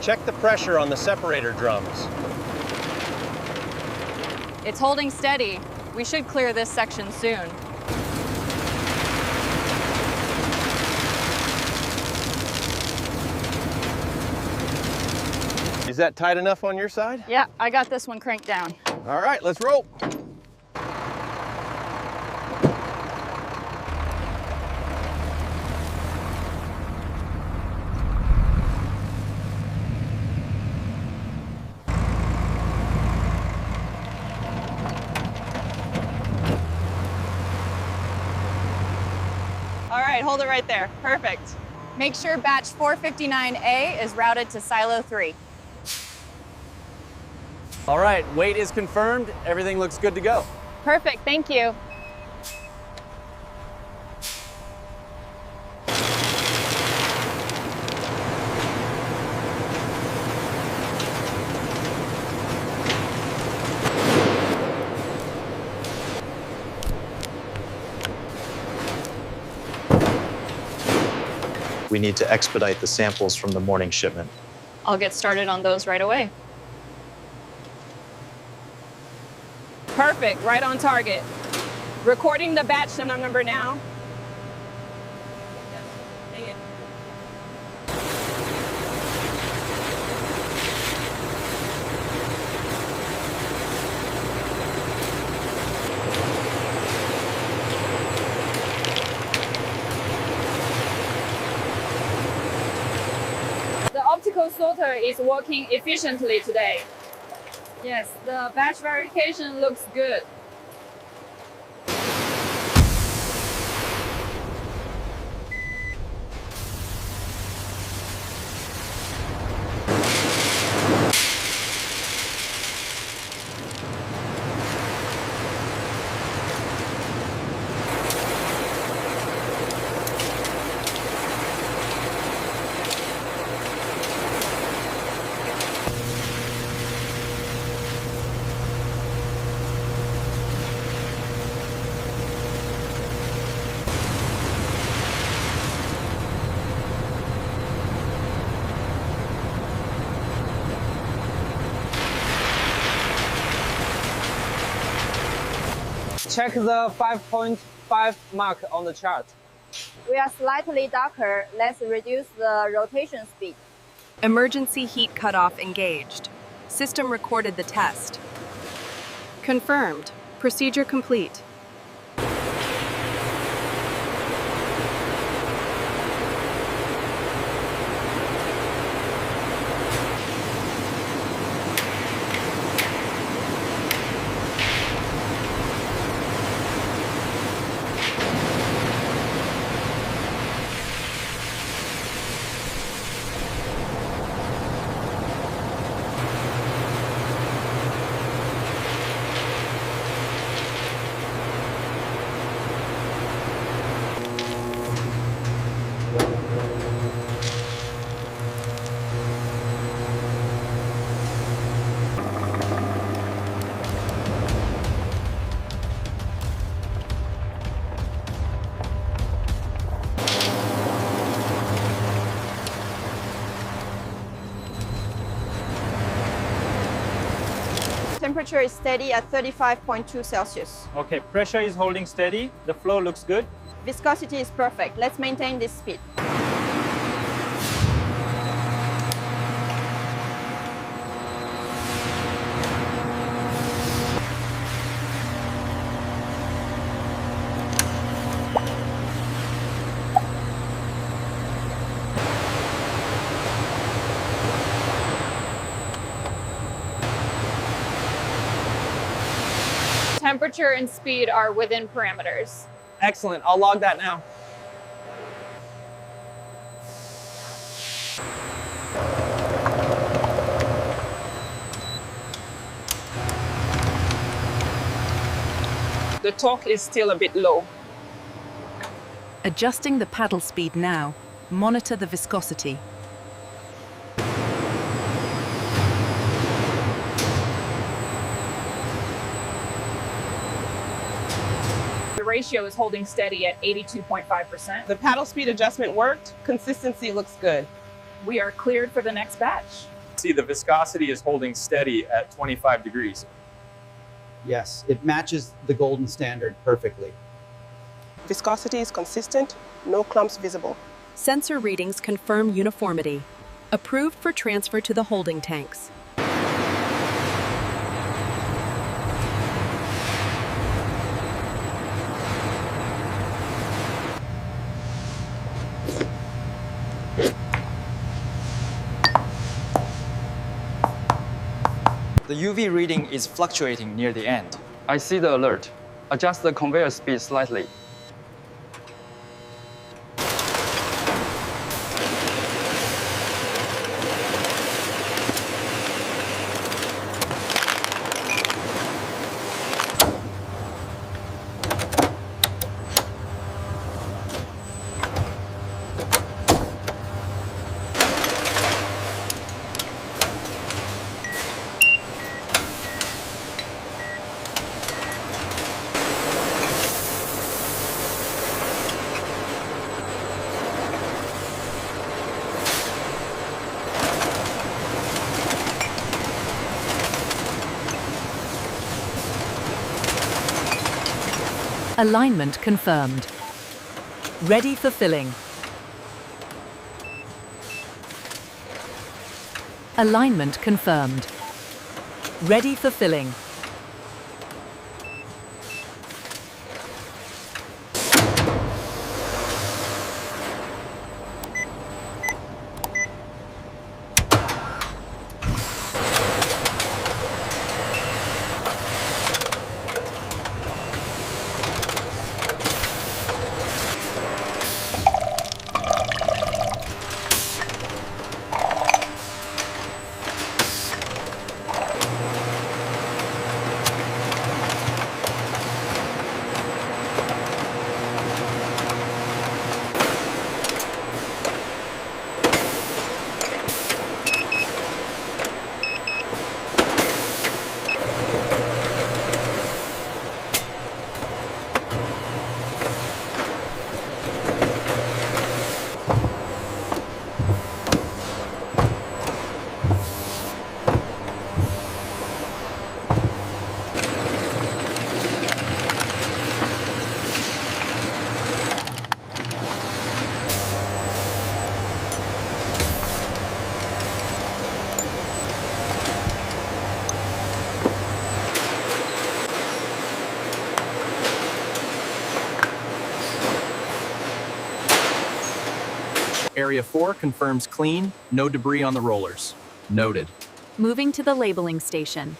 Check the pressure on the separator drums. It's holding steady. We should clear this section soon. Is that tight enough on your side? Yeah, I got this one cranked down. All right, let's roll. All right, hold it right there. Perfect. Make sure batch 459A is routed to silo 3. All right, weight is confirmed. Everything looks good to go. Perfect, thank you. We need to expedite the samples from the morning shipment. I'll get started on those right away. Perfect, right on target. Recording the batch number now. The optical sorter is working efficiently today. Yes, the batch verification looks good. Check the 5.5 mark on the chart. We are slightly darker. Let's reduce the rotation speed. Emergency heat cutoff engaged. System recorded the test. Confirmed. Procedure complete. Temperature is steady at 35.2 Celsius. Okay, pressure is holding steady. The flow looks good. Viscosity is perfect. Let's maintain this speed. Temperature and speed are within parameters. Excellent, I'll log that now. The torque is still a bit low. Adjusting the paddle speed now. Monitor the viscosity. The ratio is holding steady at 82.5%. The paddle speed adjustment worked. Consistency looks good. We are cleared for the next batch. See, the viscosity is holding steady at 25 degrees. Yes, it matches the golden standard perfectly. Viscosity is consistent, no clumps visible. Sensor readings confirm uniformity. Approved for transfer to the holding tanks. The UV reading is fluctuating near the end. I see the alert. Adjust the conveyor speed slightly. Alignment confirmed. Ready for filling. Alignment confirmed. Ready for filling. Area 4 confirms clean, no debris on the rollers. Noted. Moving to the labeling station.